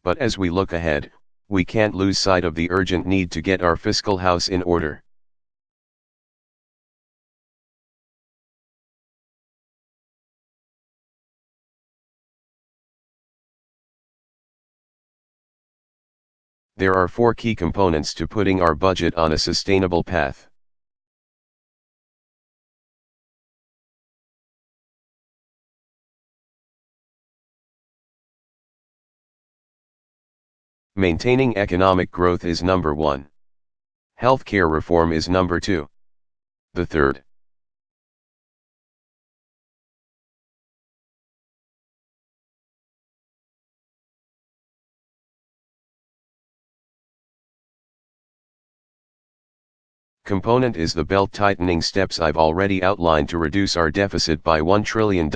But as we look ahead, we can't lose sight of the urgent need to get our fiscal house in order. There are four key components to putting our budget on a sustainable path. Maintaining economic growth is number one. Healthcare reform is number two. The third. Component is the belt-tightening steps I've already outlined to reduce our deficit by $1 trillion.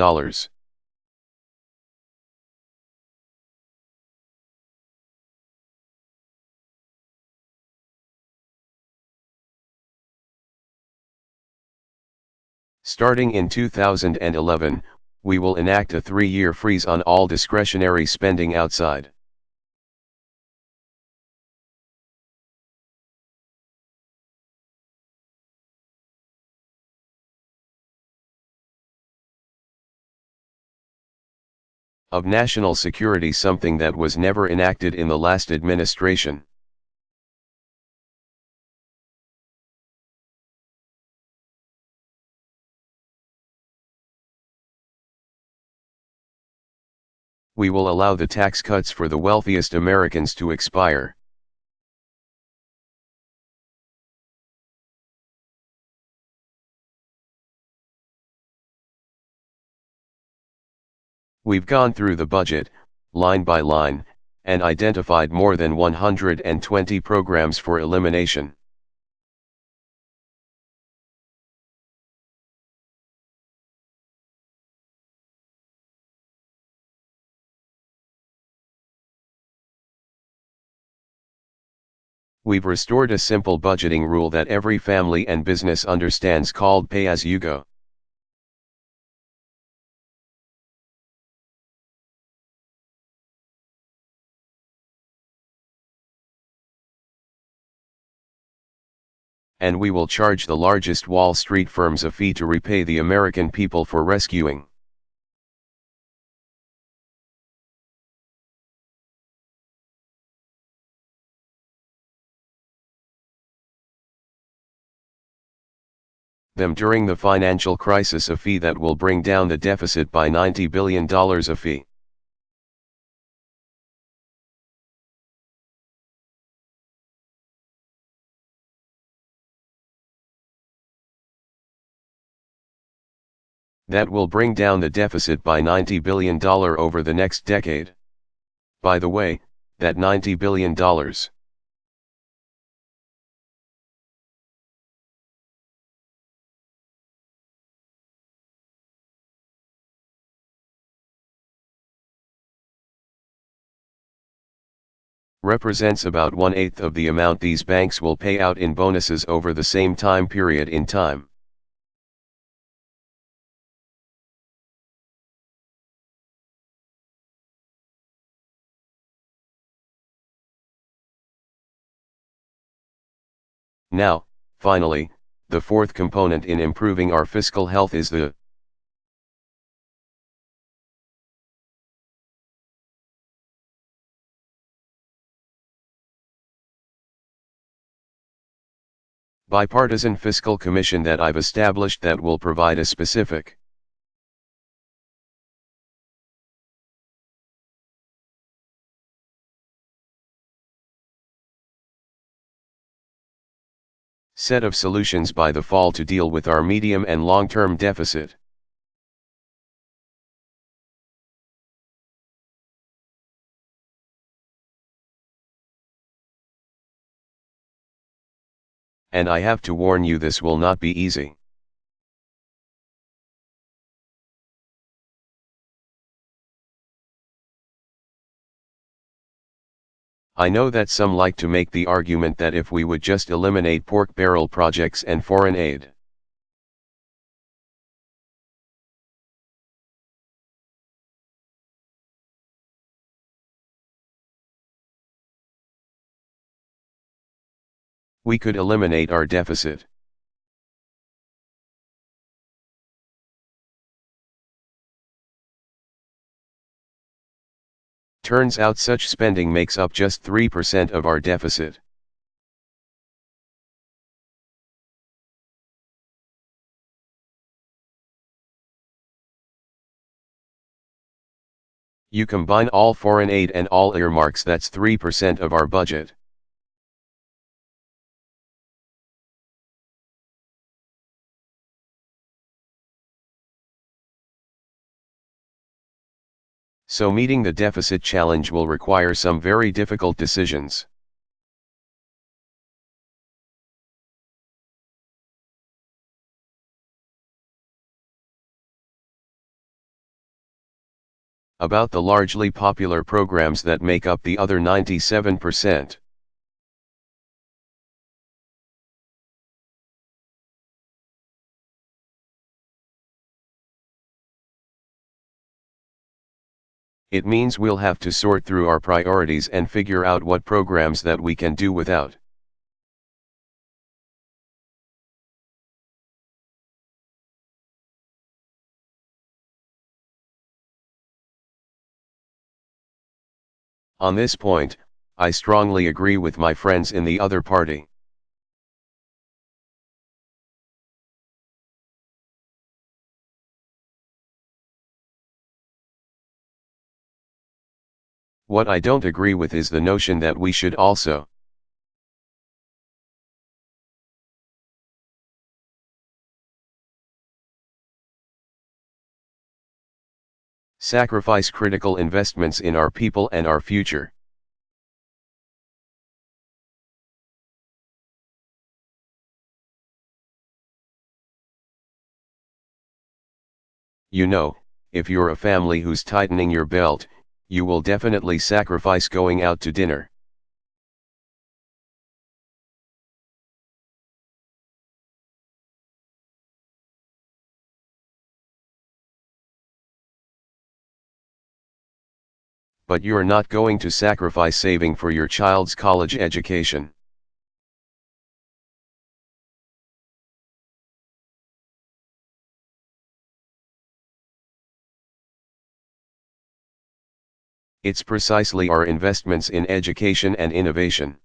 Starting in 2011, we will enact a 3-year freeze on all discretionary spending outside. Of national security, something that was never enacted in the last administration. We will allow the tax cuts for the wealthiest Americans to expire. We've gone through the budget, line by line, and identified more than 120 programs for elimination. We've restored a simple budgeting rule that every family and business understands, called pay-as-you-go. And we will charge the largest Wall Street firms a fee to repay the American people for rescuing. Them during the financial crisis, a fee that will bring down the deficit by $90 billion a fee. That will bring down the deficit by $90 billion over the next decade. By the way, that $90 billion represents about 1/8 of the amount these banks will pay out in bonuses over the same time period in time. Now, finally, the fourth component in improving our fiscal health is the bipartisan fiscal commission that I've established that will provide a specific set of solutions by the fall to deal with our medium and long-term deficit. And I have to warn you, this will not be easy. I know that some like to make the argument that if we would just eliminate pork barrel projects and foreign aid, We could eliminate our deficit. Turns out such spending makes up just 3% of our deficit. You combine all foreign aid and all earmarks, that's 3% of our budget. So meeting the deficit challenge will require some very difficult decisions. About the largely popular programs that make up the other 97%. It means we'll have to sort through our priorities and figure out what programs that we can do without. On this point, I strongly agree with my friends in the other party. What I don't agree with is the notion that we should also sacrifice critical investments in our people and our future. You know, if you're a family who's tightening your belt, you will definitely sacrifice going out to dinner. But you're not going to sacrifice saving for your child's college education. It's precisely our investments in education and innovation.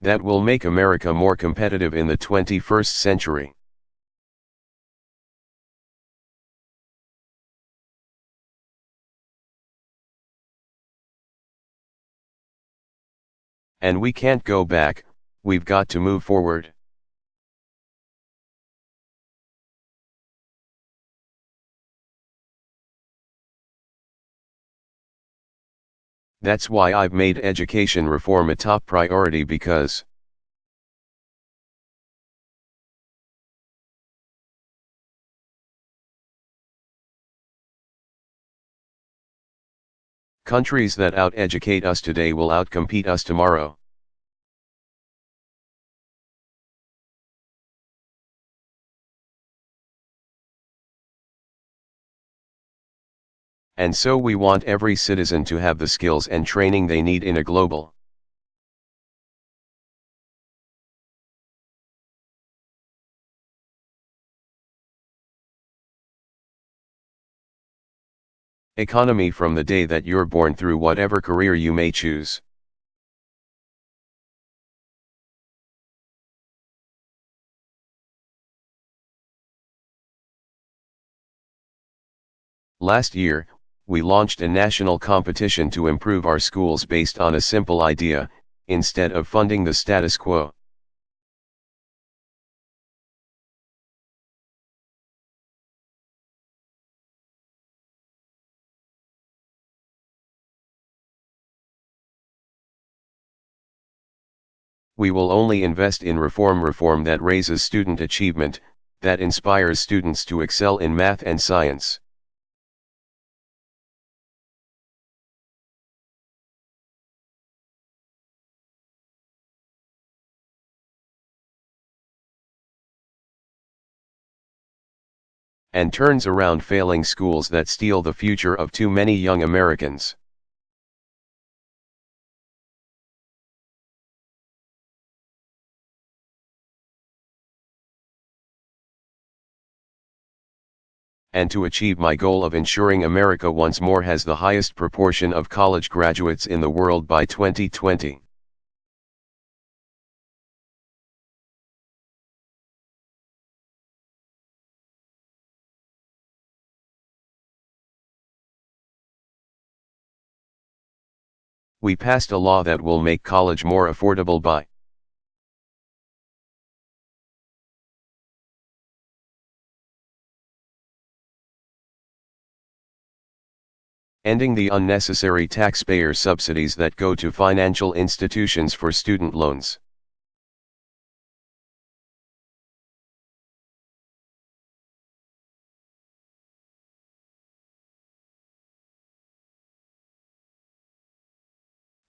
That will make America more competitive in the 21st century. And we can't go back, we've got to move forward. That's why I've made education reform a top priority, because countries that out-educate us today will outcompete us tomorrow. And so we want every citizen to have the skills and training they need in a global economy from the day that you're born through whatever career you may choose. Last year, we launched a national competition to improve our schools based on a simple idea: instead of funding the status quo, we will only invest in reform that raises student achievement, that inspires students to excel in math and science. and turns around failing schools that steal the future of too many young Americans. And to achieve my goal of ensuring America once more has the highest proportion of college graduates in the world by 2020. We passed a law that will make college more affordable by ending the unnecessary taxpayer subsidies that go to financial institutions for student loans.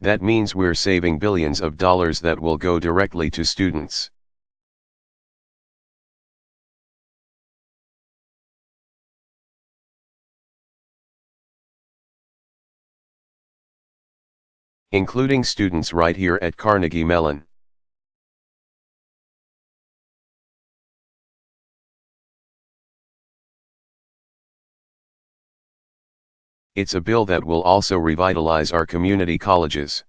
That means we're saving billions of dollars that will go directly to students. Including students right here at Carnegie Mellon. It's a bill that will also revitalize our community colleges.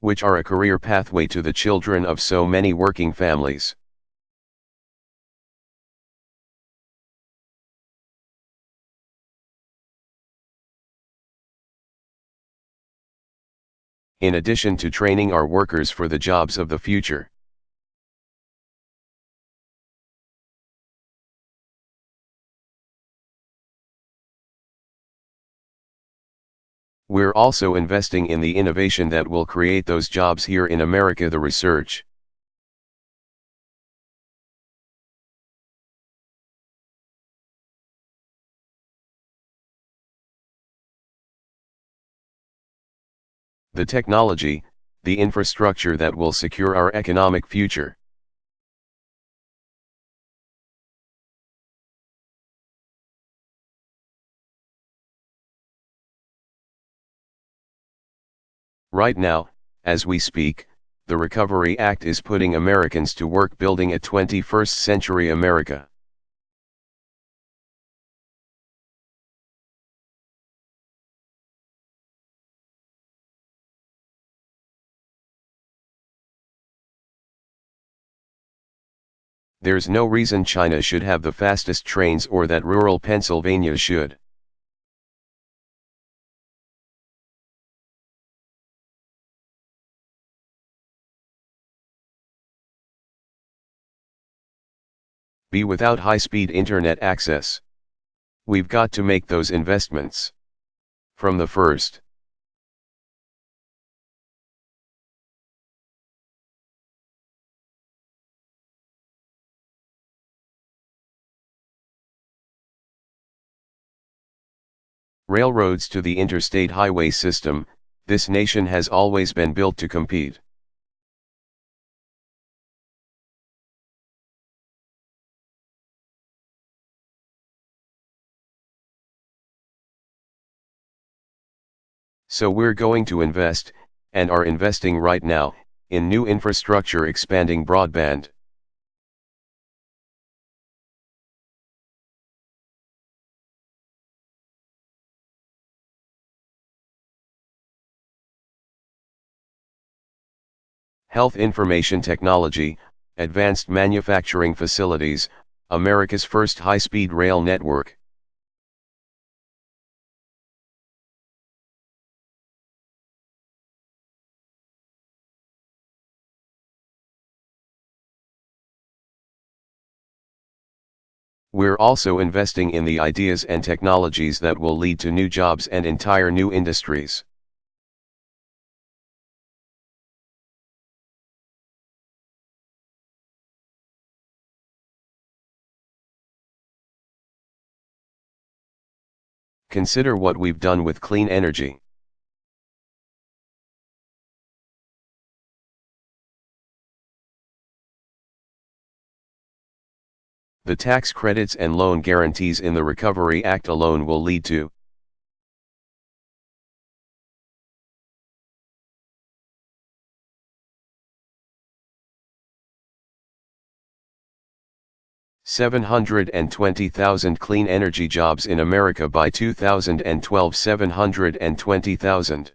Which are a career pathway to the children of so many working families. In addition to training our workers for the jobs of the future. We're also investing in the innovation that will create those jobs here in America, the research. The technology, the infrastructure that will secure our economic future. Right now, as we speak, the Recovery Act is putting Americans to work building a 21st century America. There's no reason China should have the fastest trains or that rural Pennsylvania should. Be without high-speed internet access. We've got to make those investments. From the first. Railroads to the interstate highway system, this nation has always been built to compete. So we're going to invest, and are investing right now, in new infrastructure expanding broadband. Health information technology, advanced manufacturing facilities, America's first high-speed rail network. We're also investing in the ideas and technologies that will lead to new jobs and entire new industries. Consider what we've done with clean energy. The tax credits and loan guarantees in the Recovery Act alone will lead to $720,000 clean energy jobs in America by 2012. 720,000.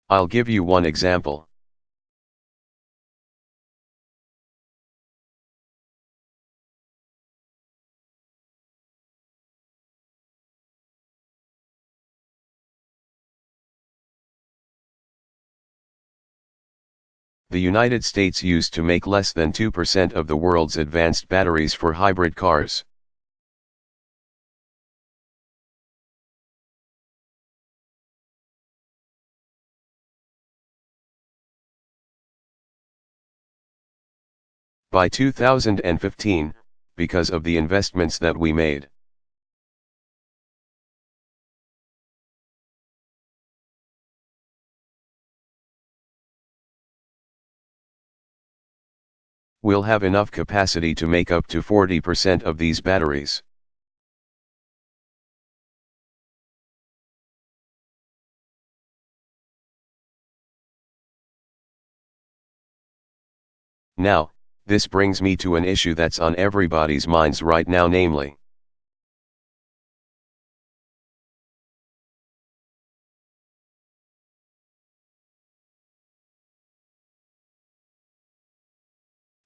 I'll give you one example. The United States used to make less than 2% of the world's advanced batteries for hybrid cars. By 2015, because of the investments that we made. We'll have enough capacity to make up to 40% of these batteries. Now, this brings me to an issue that's on everybody's minds right now, namely,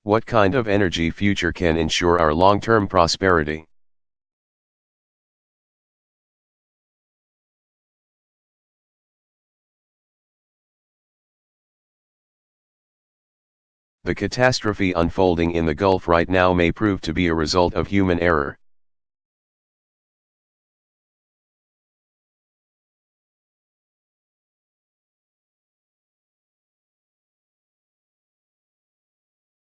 what kind of energy future can ensure our long-term prosperity? The catastrophe unfolding in the Gulf right now may prove to be a result of human error.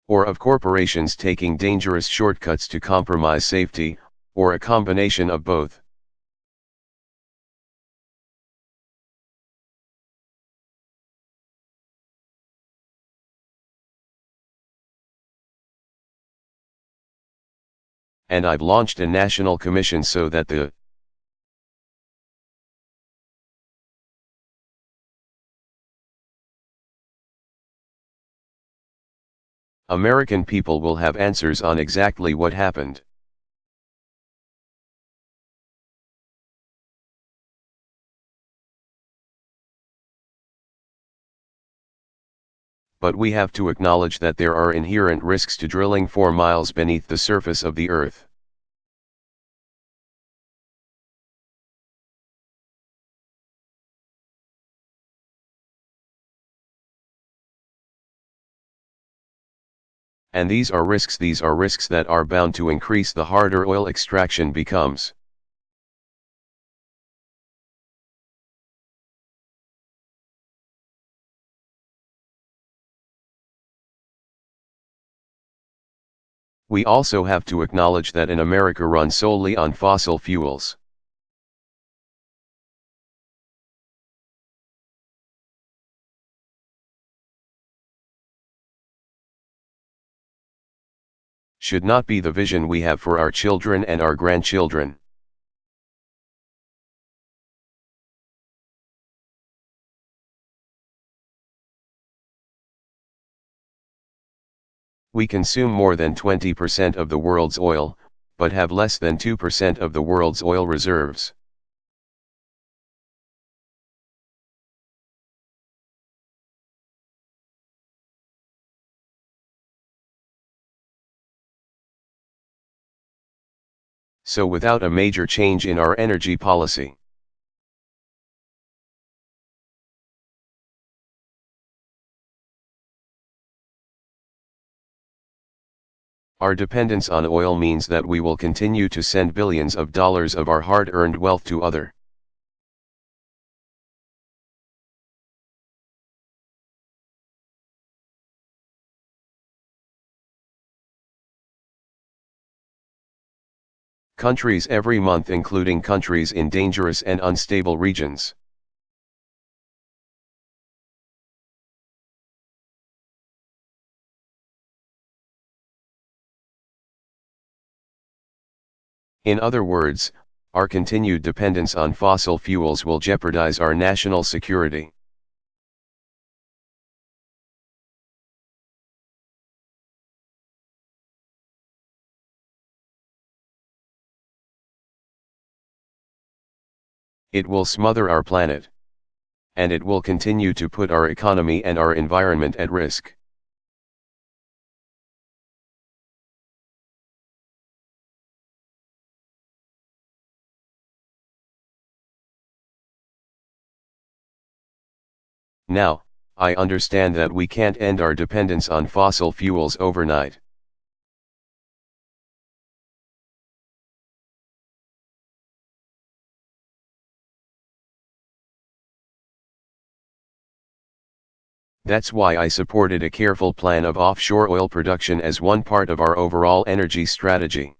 Or of corporations taking dangerous shortcuts to compromise safety, or a combination of both. And I've launched a national commission so that the American people will have answers on exactly what happened. But we have to acknowledge that there are inherent risks to drilling 4 miles beneath the surface of the Earth. And these are risks that are bound to increase the harder oil extraction becomes. We also have to acknowledge that in America run solely on fossil fuels. Should not be the vision we have for our children and our grandchildren. We consume more than 20% of the world's oil, but have less than 2% of the world's oil reserves. So without a major change in our energy policy, our dependence on oil means that we will continue to send billions of dollars of our hard-earned wealth to other countries every month, including countries in dangerous and unstable regions. In other words, our continued dependence on fossil fuels will jeopardize our national security. It will smother our planet. And it will continue to put our economy and our environment at risk. Now, I understand that we can't end our dependence on fossil fuels overnight. That's why I supported a careful plan of offshore oil production as one part of our overall energy strategy.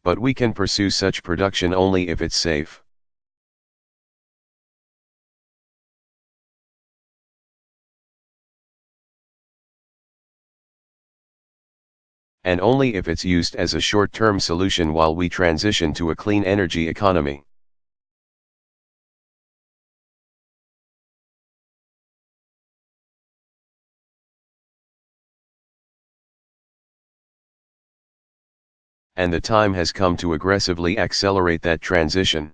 But we can pursue such production only if it's safe. And only if it's used as a short-term solution while we transition to a clean energy economy. And the time has come to aggressively accelerate that transition.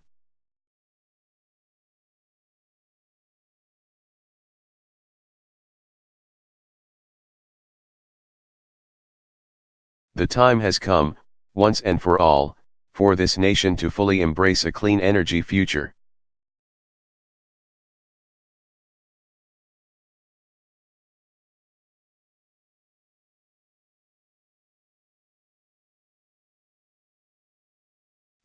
The time has come, once and for all, for this nation to fully embrace a clean energy future.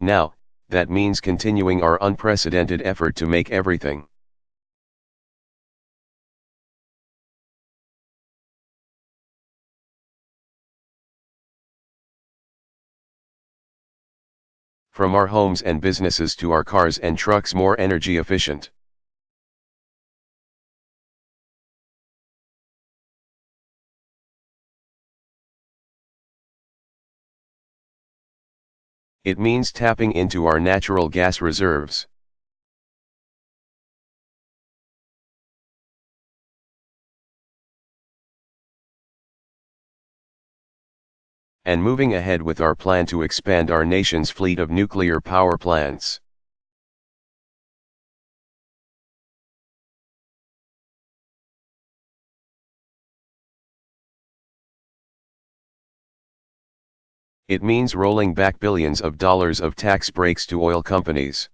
Now, that means continuing our unprecedented effort to make everything from our homes and businesses to our cars and trucks more energy efficient. It means tapping into our natural gas reserves. And moving ahead with our plan to expand our nation's fleet of nuclear power plants. It means rolling back billions of dollars of tax breaks to oil companies.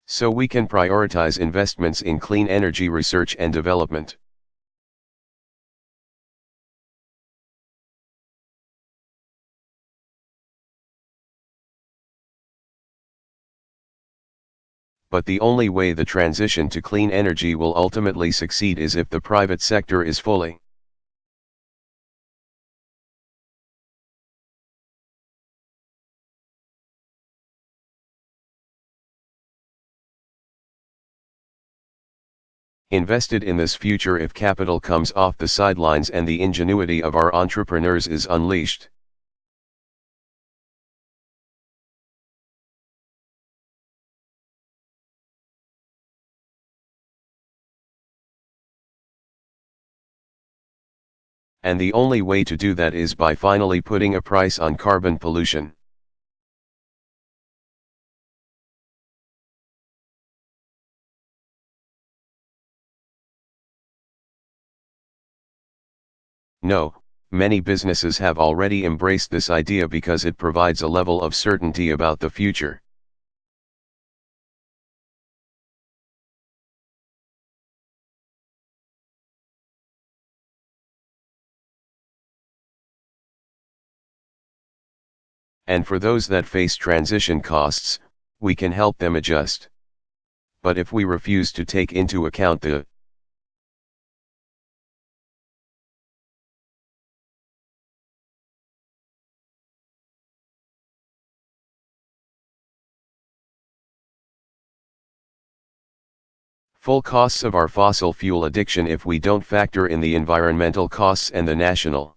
So we can prioritize investments in clean energy research and development. But the only way the transition to clean energy will ultimately succeed is if the private sector is fully invested in this future. If capital comes off the sidelines and the ingenuity of our entrepreneurs is unleashed. And the only way to do that is by finally putting a price on carbon pollution. No, many businesses have already embraced this idea because it provides a level of certainty about the future. And for those that face transition costs, we can help them adjust. But if we refuse to take into account the Full costs of our fossil fuel addiction if we don't factor in the environmental costs and the national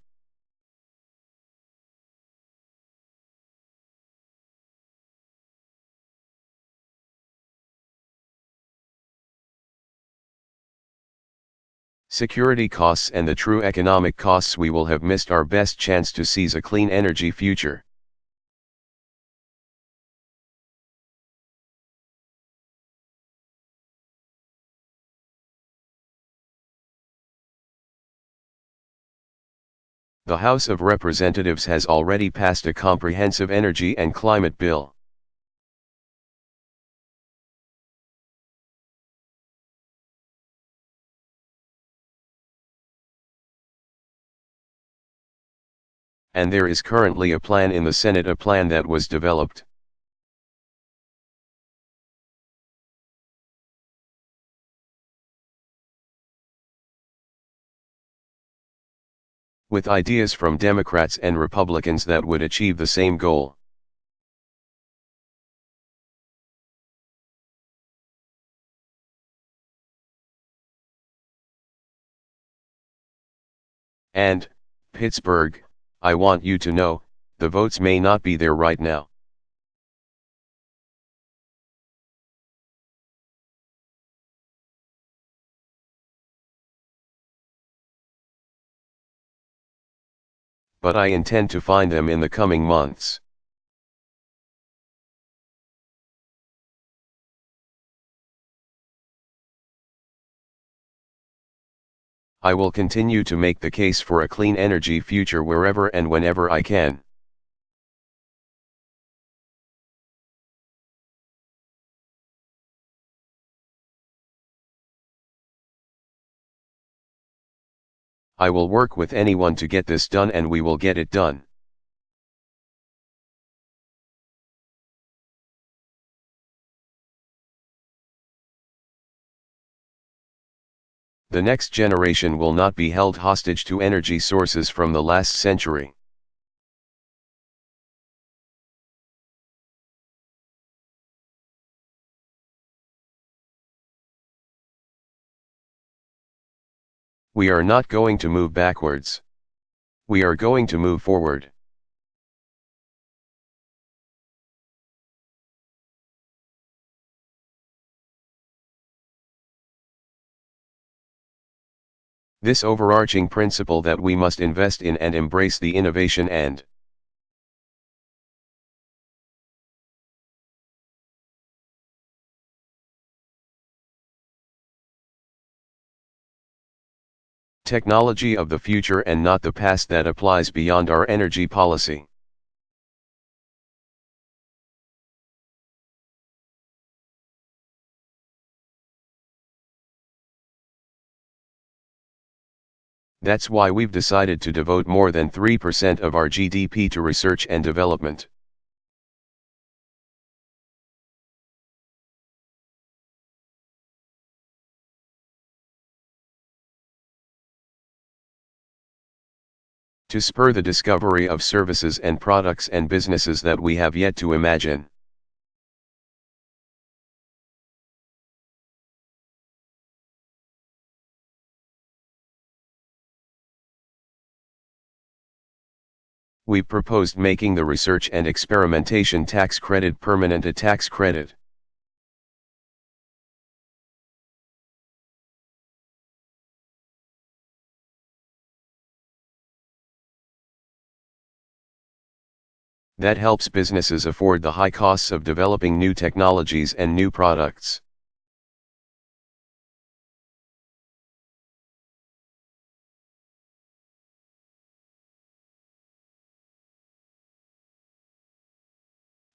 security costs and the true economic costs, we will have missed our best chance to seize a clean energy future. The House of Representatives has already passed a comprehensive energy and climate bill. And there is currently a plan in the Senate, a plan that was developed. With ideas from Democrats and Republicans that would achieve the same goal. And, Pittsburgh, I want you to know, the votes may not be there right now. But I intend to find them in the coming months. I will continue to make the case for a clean energy future wherever and whenever I can. I will work with anyone to get this done, and we will get it done. The next generation will not be held hostage to energy sources from the last century. We are not going to move backwards. We are going to move forward. This overarching principle that we must invest in and embrace the innovation and technology of the future and not the past that applies beyond our energy policy. That's why we've decided to devote more than 3% of our GDP to research and development. To spur the discovery of services and products and businesses that we have yet to imagine. We've proposed making the research and experimentation tax credit permanent, a tax credit. That helps businesses afford the high costs of developing new technologies and new products.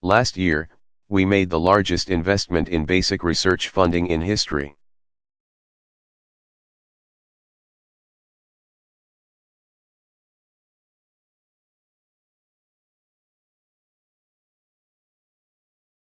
Last year, we made the largest investment in basic research funding in history.